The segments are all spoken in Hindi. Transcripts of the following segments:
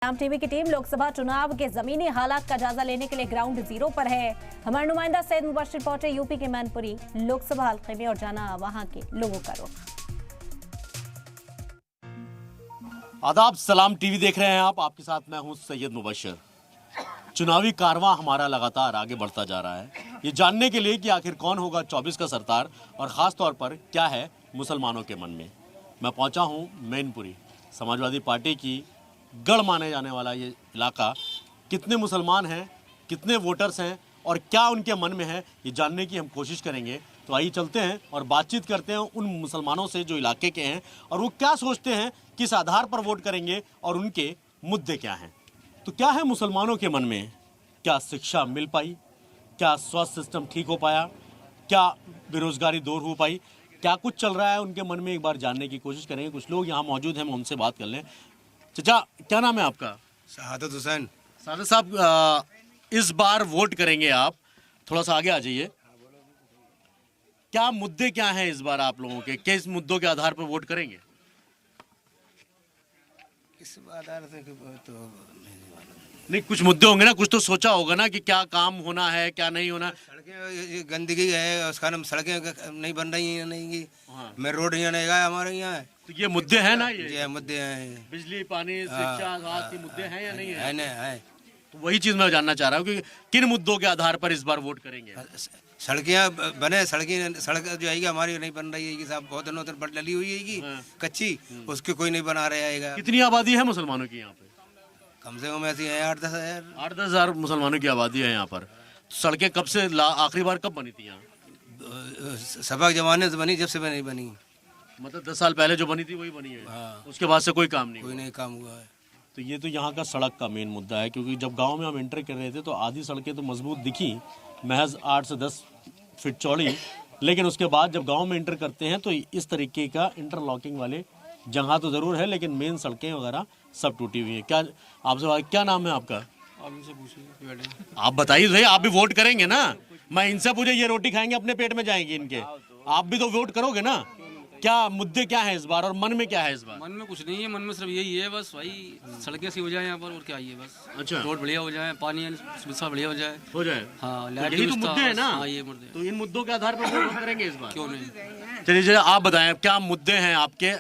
आम टीवी की टीम लोकसभा चुनाव के जमीनी हालात का जायजा लेने के लिए ग्राउंड जीरो पर है। हमारे नुमाइंदा सैयद मुबशिर पहुंचे यूपी के मैनपुरी लोकसभा हल्के में और जाना वहां के लोगों का रुख। आदाब, सलाम टीवी देख रहे हैं आप। आपके साथ मैं हूं सैयद मुबशिर। चुनावी कारवां हमारा लगातार आगे बढ़ता जा रहा है, ये जानने के लिए कि आखिर कौन होगा 24 का सरदार और खास तौर पर क्या है मुसलमानों के मन में। मैं पहुंचा हूं मैनपुरी, समाजवादी पार्टी की गढ़ माने जाने वाला ये इलाका। कितने मुसलमान हैं, कितने वोटर्स हैं और क्या उनके मन में है, ये जानने की हम कोशिश करेंगे। तो आइए चलते हैं और बातचीत करते हैं उन मुसलमानों से जो इलाके के हैं और वो क्या सोचते हैं, किस आधार पर वोट करेंगे और उनके मुद्दे क्या हैं। तो क्या है मुसलमानों के मन में? क्या शिक्षा मिल पाई? क्या स्वास्थ्य सिस्टम ठीक हो पाया? क्या बेरोजगारी दूर हो पाई? क्या कुछ चल रहा है उनके मन में, एक बार जानने की कोशिश करेंगे। कुछ लोग यहाँ मौजूद हैं, हम उनसे बात कर लें। चाचा, क्या नाम है आपका? शहादत हुसैन। शहादत साहब, इस बार वोट करेंगे आप, थोड़ा सा आगे आ जाइए। क्या मुद्दे क्या हैं इस बार आप लोगों के? किस मुद्दों के आधार पर वोट करेंगे? इस आधार से तो नहीं, कुछ मुद्दे होंगे ना, कुछ तो सोचा होगा ना कि क्या काम होना है, क्या नहीं होना। सड़कें गंदगी है, उसका नाम सड़कें नहीं बन रही हैं, नहीं की हाँ। मैं रोड यहाँ नहीं गया हमारे यहाँ। तो ये मुद्दे हैं ना, ये मुद्दे हैं। बिजली, पानी, शिक्षा, स्वास्थ्य के मुद्दे हैं या नहीं है? है। तो वही चीज मैं जानना चाह रहा हूँ कि किन मुद्दों के आधार पर इस बार वोट करेंगे। सड़कें बने, सड़क जो आएगी हमारी नहीं बन रही है साहब, बहुत दिनों तक डली हुई है हाँ। कच्ची, उसकी कोई नहीं बना रहा है। कितनी आबादी है मुसलमानों की यहाँ पे? कम से कम ऐसी है 8-10 हज़ार। 8-10 हज़ार मुसलमानों की आबादी है यहाँ पर। सड़कें कब से आखिरी बार कब बनी थी यहाँ? सपा जमाने से बनी, जब से नहीं बनी। मतलब 10 साल पहले जो बनी थी वही बनी है। हाँ। उसके बाद से कोई काम नहीं कोई हुआ। नहीं काम हुआ है। तो ये तो यहाँ का सड़क का मेन मुद्दा है, क्योंकि जब गांव में हम एंटर कर रहे थे तो आधी सड़कें तो मजबूत दिखी, महज 8 से 10 फीट चौड़ी, लेकिन उसके बाद जब गांव में एंटर करते हैं तो इस तरीके का इंटरलॉकिंग वाले जगह तो ज़रूर है, लेकिन मेन सड़कें वगैरह सब टूटी हुई हैं। क्या आपसे, क्या नाम है आपका? आप इनसे पूछिए। आप बताइए भाई, आप भी वोट करेंगे ना? मैं इनसे पूछे, ये रोटी खाएंगे अपने पेट में जाएंगे इनके, आप भी तो वोट करोगे ना? क्या मुद्दे क्या है इस बार और मन में क्या है इस बार? मन में कुछ नहीं है, मन में सिर्फ यही है बस भाई सड़कें सी हो जाए यहाँ पर, और क्या है बस। अच्छा, रोड बढ़िया हो जाए, पानी सुविधा बढ़िया हो जाए। हाँ, लाइट यही तो मुद्दे है ना। हाँ, ये मुद्दे। तो इन मुद्दों के आधार पर वोट करेंगे इस बार? क्यों नहीं? चलिए आप बताएं क्या मुद्दे हैं आपके।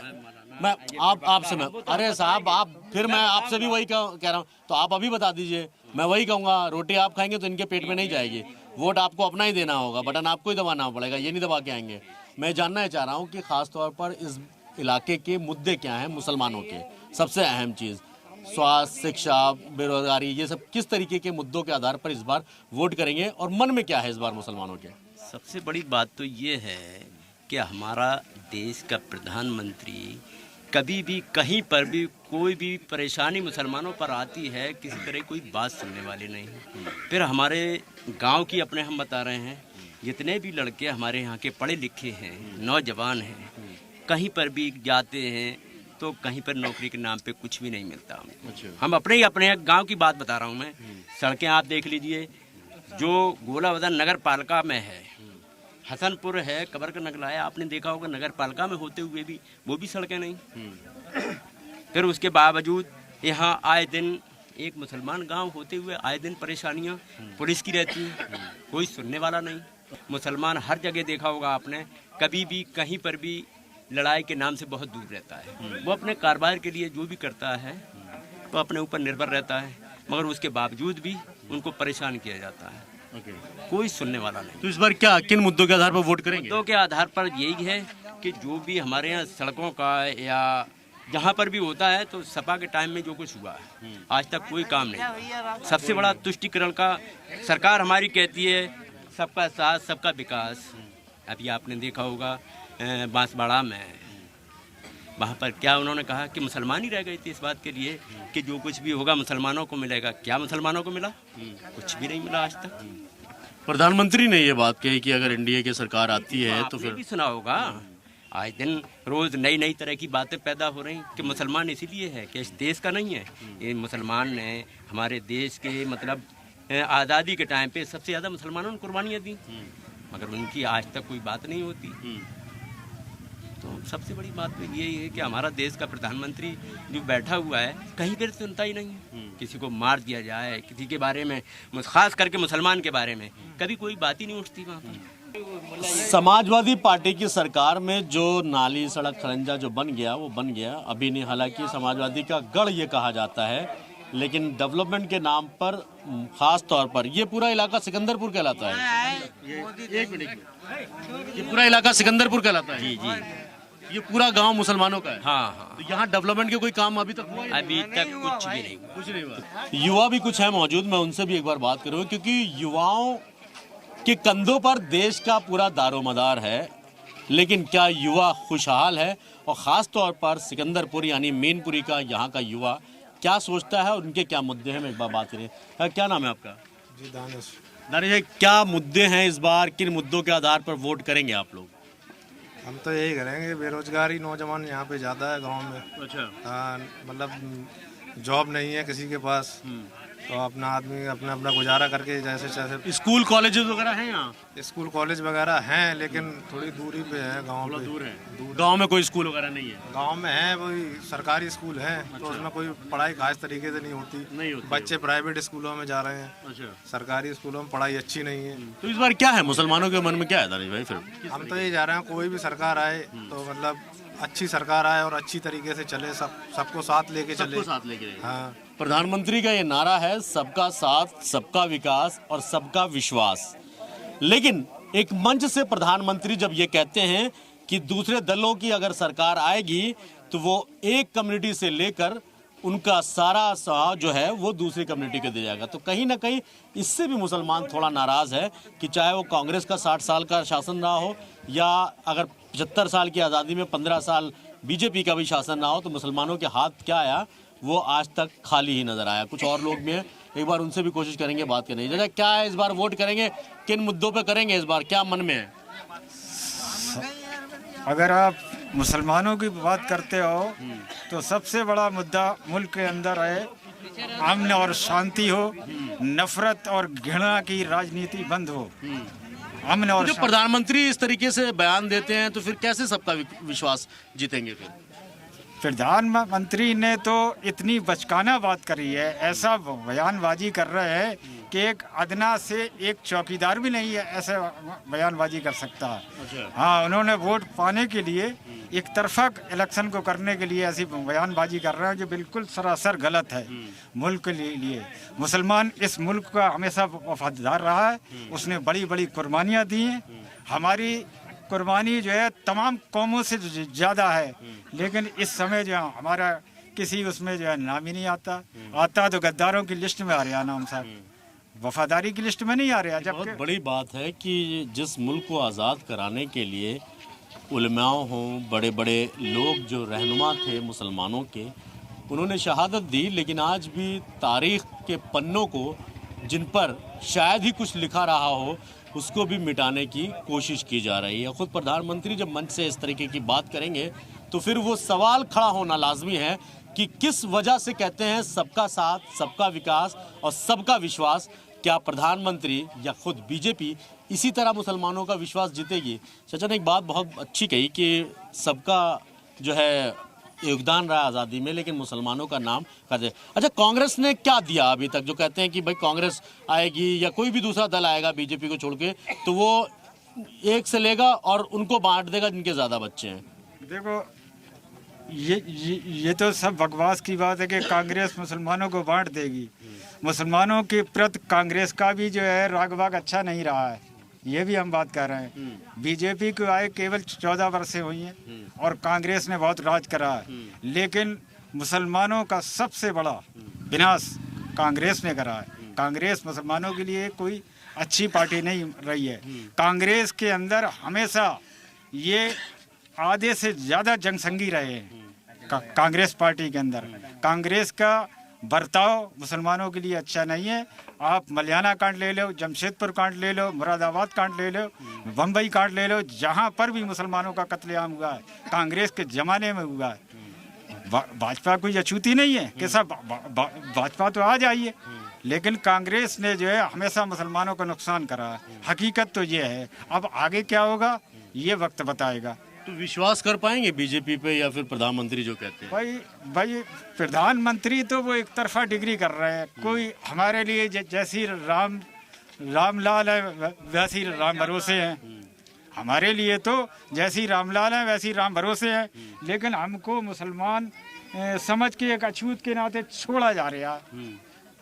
मैं आपसे मैं अरे साहब, आप फिर मैं आपसे भी वही कह रहा हूँ, तो आप अभी बता दीजिए। मैं वही कहूँगा, रोटी आप खाएंगे तो इनके पेट में नहीं जाएगी। वोट आपको अपना ही देना होगा, बटन आपको ही दबाना पड़ेगा, ये नहीं दबा के आएंगे। मैं जानना चाह रहा हूँ कि खास तौर पर इस इलाके के मुद्दे क्या हैं मुसलमानों के। सबसे अहम चीज़ स्वास्थ्य, शिक्षा, बेरोजगारी, ये सब किस तरीके के मुद्दों के आधार पर इस बार वोट करेंगे और मन में क्या है इस बार मुसलमानों के? सबसे बड़ी बात तो ये है कि हमारा देश का प्रधानमंत्री कभी भी कहीं पर भी कोई भी परेशानी मुसलमानों पर आती है, किसी तरह कोई बात सुनने वाले नहीं है। फिर हमारे गांव की अपने हम बता रहे हैं, जितने भी लड़के हमारे यहाँ के पढ़े लिखे हैं, नौजवान हैं, कहीं पर भी जाते हैं तो कहीं पर नौकरी के नाम पे कुछ भी नहीं मिलता। हम अपने गांव की बात बता रहा हूँ मैं। सड़कें आप देख लीजिए, जो गोलावदन नगर पालिका में है, हसनपुर है, कबर का नगला है, आपने देखा होगा, नगर पालिका में होते हुए भी वो भी सड़कें नहीं। फिर उसके बावजूद यहाँ आए दिन एक मुसलमान गांव होते हुए आए दिन परेशानियाँ पुलिस की रहती हैं, कोई सुनने वाला नहीं। मुसलमान हर जगह देखा होगा आपने, कभी भी कहीं पर भी लड़ाई के नाम से बहुत दूर रहता है। वो अपने कारोबार के लिए जो भी करता है वो अपने ऊपर निर्भर रहता है, मगर उसके बावजूद भी उनको परेशान किया जाता है। कोई सुनने वाला नहीं। तो इस बार क्या, किन मुद्दों के आधार पर वोट करेंगे? मुद्दों के आधार पर यही है कि जो भी हमारे यहाँ सड़कों का या जहाँ पर भी होता है, तो सपा के टाइम में जो कुछ हुआ है आज तक कोई काम नहीं। सबसे बड़ा तुष्टिकरण का सरकार हमारी कहती है सबका साथ सबका विकास। अभी आपने देखा होगा बांसवाड़ा में, वहाँ पर क्या उन्होंने कहा कि मुसलमान ही रह गए थे इस बात के लिए कि जो कुछ भी होगा मुसलमानों को मिलेगा। क्या मुसलमानों को मिला? कुछ भी नहीं मिला आज तक। प्रधानमंत्री ने ये बात कही कि अगर एनडीए की सरकार आती है तो फिर भी सुना होगा, आज दिन रोज नई नई तरह की बातें पैदा हो रही कि मुसलमान इसीलिए है कि इस देश का नहीं है। ये मुसलमान ने हमारे देश के मतलब आज़ादी के टाइम पे सबसे ज़्यादा मुसलमानों ने कुर्बानियाँ दी, मगर उनकी आज तक कोई बात नहीं होती। तो सबसे बड़ी बात तो यही है कि हमारा देश का प्रधानमंत्री जो बैठा हुआ है कहीं पर सुनता ही नहीं है। किसी को मार दिया जाए, किसी के बारे में, खास करके मुसलमान के बारे में कभी कोई बात ही नहीं उठती वहाँ पर। समाजवादी पार्टी की सरकार में जो नाली सड़क खरंजा जो बन गया वो बन गया, अभी नहीं। हालांकि समाजवादी का गढ़ ये कहा जाता है, लेकिन डेवलपमेंट के नाम पर खास तौर पर ये पूरा इलाका सिकंदरपुर कहलाता है। एक मिनट, ये पूरा इलाका सिकंदरपुर कहलाता है। जी जी, ये पूरा गांव मुसलमानों का है। हाँ हाँ। तो यहाँ डेवलपमेंट के कोई काम अभी तक हुआ? अभी तक कुछ भी नहीं हुआ। कुछ नहीं हुआ। युवा भी कुछ है मौजूद, मैं उनसे भी एक बार बात करूँ, क्योंकि युवाओं के कंधों पर देश का पूरा दारोमदार है। लेकिन क्या युवा खुशहाल है? और ख़ास तौर पर सिकंदरपुर यानी मेनपुरी का यहाँ का युवा क्या सोचता है, उनके क्या मुद्दे हैं, मैं एक बार बात करें। क्या नाम है आपका? जी दानिश। दानिश भाई, क्या मुद्दे हैं इस बार, किन मुद्दों के आधार पर वोट करेंगे आप लोग? हम तो यही करेंगे, बेरोजगारी नौजवान यहाँ पे ज़्यादा है गांव में। अच्छा। हाँ, मतलब जॉब नहीं है किसी के पास, तो अपना आदमी अपना अपना गुजारा करके जैसे जैसे। स्कूल कॉलेजेस वगैरह हैं यहाँ? स्कूल कॉलेज वगैरह हैं, लेकिन थोड़ी दूरी पे है, गांव पे दूर है। गांव में कोई स्कूल वगैरह नहीं है? गांव में है, वही सरकारी स्कूल हैं। तो उसमें कोई पढ़ाई खास तरीके से नहीं होती। बच्चे प्राइवेट स्कूलों में जा रहे हैं। अच्छा। सरकारी स्कूलों में पढ़ाई अच्छी नहीं है। तो इस बार क्या है, मुसलमानों के मन में क्या है दानिश भाई? फिर हम तो ये जा रहे हैं, कोई भी सरकार आए तो मतलब अच्छी सरकार आए और अच्छी तरीके से चले, सबको साथ लेके चले। सबको साथ लेके। हाँ, प्रधानमंत्री का ये नारा है, सबका साथ, सबका विकास और सबका विश्वास। लेकिन एक मंच से प्रधानमंत्री जब ये कहते हैं कि दूसरे दलों की अगर सरकार आएगी तो वो एक कम्युनिटी से लेकर उनका सारा जो है वो दूसरी कम्युनिटी को दे जाएगा, तो कहीं ना कहीं इससे भी मुसलमान थोड़ा नाराज है कि चाहे वो कांग्रेस का 60 साल का शासन रहा हो या अगर 75 साल की आज़ादी में 15 साल बीजेपी का भी शासन रहा हो, तो मुसलमानों के हाथ क्या आया वो आज तक खाली ही नजर आया। कुछ और लोग भी हैं, एक बार उनसे भी कोशिश करेंगे बात करने की। क्या है इस बार वोट करेंगे, किन मुद्दों पे करेंगे इस बार, क्या मन में है? अगर आप मुसलमानों की बात करते हो तो सबसे बड़ा मुद्दा मुल्क के अंदर है अमन और शांति हो, नफरत और घृणा की राजनीति बंद हो। अमन और जो प्रधानमंत्री इस तरीके से बयान देते हैं तो फिर कैसे सबका विश्वास जीतेंगे? फिर प्रधानमंत्री ने तो इतनी बचकाना बात करी है, ऐसा बयानबाजी कर रहे हैं कि एक अदना से एक चौकीदार भी नहीं है ऐसे बयानबाजी कर सकता। अच्छा। हाँ, उन्होंने वोट पाने के लिए एक तरफा इलेक्शन को करने के लिए ऐसी बयानबाजी कर रहे हैं जो बिल्कुल सरासर गलत है मुल्क के लिए। मुसलमान इस मुल्क का हमेशा वफादार रहा है, उसने बड़ी बड़ी कुर्बानियाँ दी हैं। हमारी कुर्बानी जो है तमाम कौमों से ज़्यादा है, लेकिन इस समय जो हमारा किसी उसमें जो है नाम ही नहीं आता तो गद्दारों की लिस्ट में आ रहा नाम साहब, वफादारी की लिस्ट में नहीं आ रहा। बहुत बड़ी बात है कि जिस मुल्क को आज़ाद कराने के लिए उलमाओं हों, बड़े बड़े लोग जो रहनुमा थे मुसलमानों के, उन्होंने शहादत दी, लेकिन आज भी तारीख़ के पन्नों को जिन पर शायद ही कुछ लिखा रहा हो उसको भी मिटाने की कोशिश की जा रही है। खुद प्रधानमंत्री जब मंच से इस तरीके की बात करेंगे तो फिर वो सवाल खड़ा होना लाजमी है कि किस वजह से कहते हैं सबका साथ, सबका विकास और सबका विश्वास। क्या प्रधानमंत्री या खुद बीजेपी इसी तरह मुसलमानों का विश्वास जीतेगी? चाचा ने एक बात बहुत अच्छी कही कि सबका जो है योगदान रहा आज़ादी में, लेकिन मुसलमानों का नाम कर दे। अच्छा, कांग्रेस ने क्या दिया अभी तक जो कहते हैं कि भाई कांग्रेस आएगी या कोई भी दूसरा दल आएगा बीजेपी को छोड़ के तो वो एक से लेगा और उनको बांट देगा जिनके ज़्यादा बच्चे हैं? देखो, ये तो सब बकवास की बात है कि कांग्रेस मुसलमानों को बांट देगी। मुसलमानों के प्रति कांग्रेस का भी जो है रागबाग अच्छा नहीं रहा है, ये भी हम बात कर रहे हैं। बीजेपी को आए केवल 14 वर्षें हुई हैं और कांग्रेस ने बहुत राज करा है, लेकिन मुसलमानों का सबसे बड़ा विनाश कांग्रेस ने करा है। कांग्रेस मुसलमानों के लिए कोई अच्छी पार्टी नहीं रही है। कांग्रेस के अंदर हमेशा ये आधे से ज़्यादा जनसंगी रहे हैं। कांग्रेस पार्टी के अंदर कांग्रेस का बर्ताव मुसलमानों के लिए अच्छा नहीं है। आप मलियाना कांड ले लो, जमशेदपुर कांड ले लो, मुरादाबाद कांड ले लो, बम्बई कांड ले लो, जहाँ पर भी मुसलमानों का कत्लेआम हुआ है कांग्रेस के ज़माने में हुआ है। भाजपा कोई अछूती नहीं है कि सब भाजपा तो आ जाइए, लेकिन कांग्रेस ने जो है हमेशा मुसलमानों को नुकसान करा है। हकीकत तो ये है, अब आगे क्या होगा ये वक्त बताएगा। तो विश्वास कर पाएंगे बीजेपी पे या फिर प्रधानमंत्री जो कहते हैं? भाई प्रधानमंत्री तो वो एक तरफा डिग्री कर रहे हैं। कोई हमारे लिए जैसी रामलाल है वैसी राम भरोसे हैं। हमारे लिए तो जैसी रामलाल है वैसी राम भरोसे हैं, लेकिन हमको मुसलमान समझ के एक अछूत के नाते छोड़ा जा रहा है।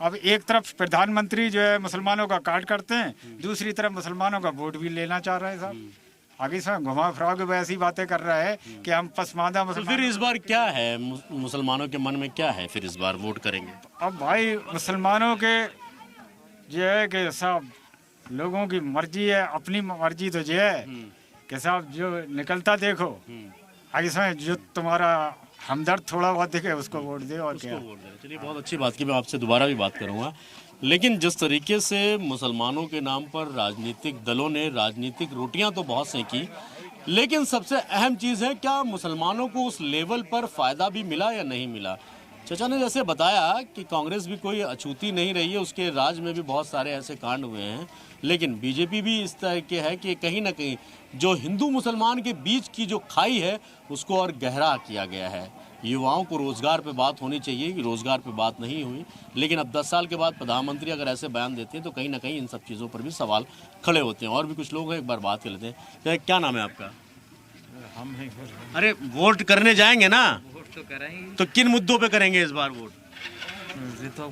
अब एक तरफ प्रधानमंत्री जो है मुसलमानों का काट करते हैं, दूसरी तरफ मुसलमानों का वोट भी लेना चाह रहे हैं साहब। आगे से घुमा फिरा के ऐसी बातें कर रहा है कि हम पसमानदा तो मुसलमान। फिर इस बार क्या है मुसलमानों के मन में क्या है? फिर इस बार वोट करेंगे? अब भाई मुसलमानों के जो है कि साहब लोगों की मर्जी है, अपनी मर्जी तो जो है कि साहब जो निकलता देखो आगे से जो तुम्हारा हमदर्द थोड़ा बहुत दिखे उसको वोट दे और क्या। वोट दे। चलिए बहुत अच्छी बात की, मैं आपसे दोबारा भी बात करूंगा। लेकिन जिस तरीके से मुसलमानों के नाम पर राजनीतिक दलों ने राजनीतिक रोटियां तो बहुत सेंकी, लेकिन सबसे अहम चीज़ है क्या मुसलमानों को उस लेवल पर फ़ायदा भी मिला या नहीं मिला? चाचा ने जैसे बताया कि कांग्रेस भी कोई अछूती नहीं रही है, उसके राज में भी बहुत सारे ऐसे कांड हुए हैं, लेकिन बीजेपी भी इस तरह के है कि कहीं ना कहीं जो हिंदू मुसलमान के बीच की जो खाई है उसको और गहरा किया गया है। युवाओं को रोज़गार पे बात होनी चाहिए कि रोज़गार पे बात नहीं हुई, लेकिन अब 10 साल के बाद प्रधानमंत्री अगर ऐसे बयान देते हैं तो कहीं ना कहीं इन सब चीज़ों पर भी सवाल खड़े होते हैं। और भी कुछ लोग हैं, एक बार बात कर लेते हैं। क्या नाम है आपका? हम नहीं। अरे वोट करने जाएंगे ना, वोट तो करेंगे, तो किन मुद्दों पे करेंगे इस बार वोट? ये तो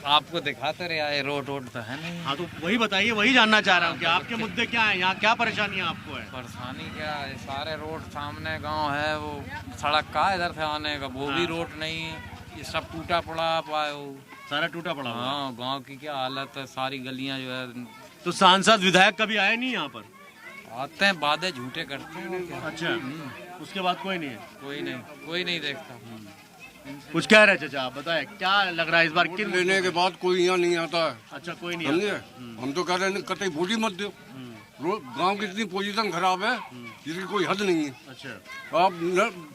आपको दिखाते रहे आए, रोड तो है नहीं। हाँ तो वही बताइए, वही जानना चाह रहा हूँ कि आपके मुद्दे क्या हैं, यहाँ क्या परेशानियाँ आपको है? परेशानी क्या है, सारे रोड सामने गांव है, वो सड़क का इधर से आने का वो भी रोड नहीं है, ये सब टूटा पड़ा पाए वो सारा टूटा पड़ा हुआ है। हाँ, गांव की क्या हालत है, सारी गलियां जो है। तो सांसद विधायक कभी आए नहीं यहाँ पर? आते हैं, वादे झूठे करते हैं और क्या। अच्छा, उसके बाद कोई नहीं है? कोई नहीं देखता। कुछ कह रहे चाचा, आप बताए क्या लग रहा है इस बार किन लेने के बाद कोई यहाँ नहीं आता है। अच्छा, कोई नहीं समझे? आता। हम तो कह रहे हैं कतई वोट ही मत दो। गांव की इतनी पोजीशन खराब है जिसकी कोई हद नहीं है। अच्छा, आप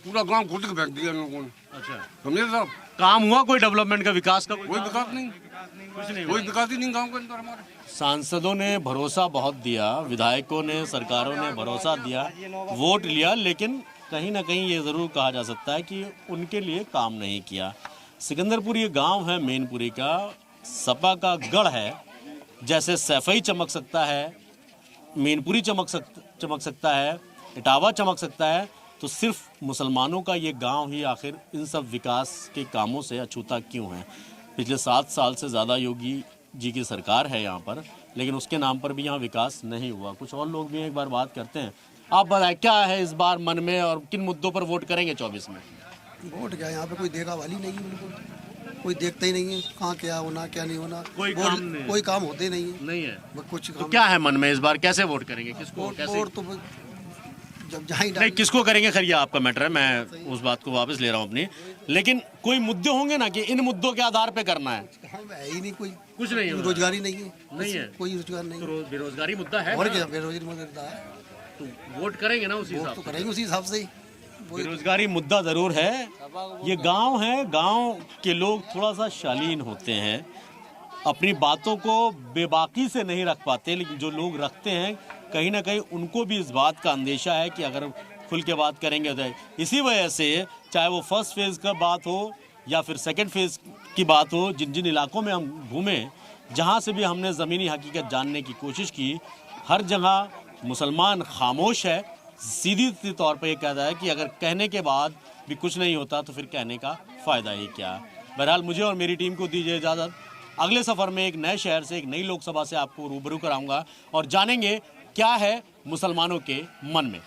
पूरा गांव खुद के फेंक दिया लोगों ने। अच्छा, समझे साहब? काम हुआ कोई डेवलपमेंट का, विकास का? कोई विकास नहीं, कुछ नहीं, कोई विकास ही नहीं गाँव के अंदर हमारे। सांसदों ने भरोसा बहुत दिया, विधायकों ने, सरकारों ने भरोसा दिया, वोट लिया, लेकिन कहीं ना कहीं ये ज़रूर कहा जा सकता है कि उनके लिए काम नहीं किया। सिकंदरपुर ये गांव है मैनपुरी का, सपा का गढ़ है। जैसे सैफई चमक सकता है, मैनपुरी चमक सकता है, इटावा चमक सकता है, तो सिर्फ मुसलमानों का ये गांव ही आखिर इन सब विकास के कामों से अछूता क्यों है? पिछले 7 साल से ज़्यादा योगी जी की सरकार है यहाँ पर, लेकिन उसके नाम पर भी यहाँ विकास नहीं हुआ। कुछ और लोग भी एक बार बात करते हैं। आप बताएं क्या है इस बार मन में और किन मुद्दों पर वोट करेंगे 24 में? वोट क्या, यहाँ पे कोई देखा वाली नहीं है, बिल्कुल कोई देखता ही नहीं है, कहाँ क्या होना क्या नहीं होना, कोई काम नहीं, कोई काम होते नहीं है। नहीं है कुछ तो क्या है मन में इस बार, कैसे वोट करेंगे, किसको, कैसे? वोट तो जब जाए नहीं, किसको करेंगे खैर ये आपका मैटर है, मैं उस बात को वापस ले रहा हूँ अपनी, लेकिन कोई मुद्दे होंगे ना कि इन मुद्दों के आधार पे करना है। है ही नहीं, कोई कुछ नहीं है, रोजगारी नहीं है, नहीं है, कोई रोजगार नहीं। तो बेरोजगारी मुद्दा है और क्या बेरोजगारी मुद्दा है, तो वोट करेंगे ना उसी हिसाब तो से। करेंगे उसी हिसाब से ही। बेरोजगारी मुद्दा जरूर है। ये गांव है, गांव के लोग थोड़ा सा शालीन होते हैं, अपनी बातों को बेबाकी से नहीं रख पाते, लेकिन जो लोग रखते हैं कहीं ना कहीं उनको भी इस बात का अंदेशा है कि अगर खुल के बात करेंगे तो इसी वजह से चाहे वो फर्स्ट फेज का बात हो या फिर सेकंड फेज की बात हो, जिन जिन इलाकों में हम घूमे, जहाँ से भी हमने ज़मीनी हकीकत जानने की कोशिश की, हर जगह मुसलमान खामोश है, सीधी तौर पर ये कहता है कि अगर कहने के बाद भी कुछ नहीं होता तो फिर कहने का फ़ायदा ही क्या। बहरहाल मुझे और मेरी टीम को दीजिए इजाज़त। अगले सफ़र में एक नए शहर से, एक नई लोकसभा से आपको रूबरू कराऊंगा और जानेंगे क्या है मुसलमानों के मन में।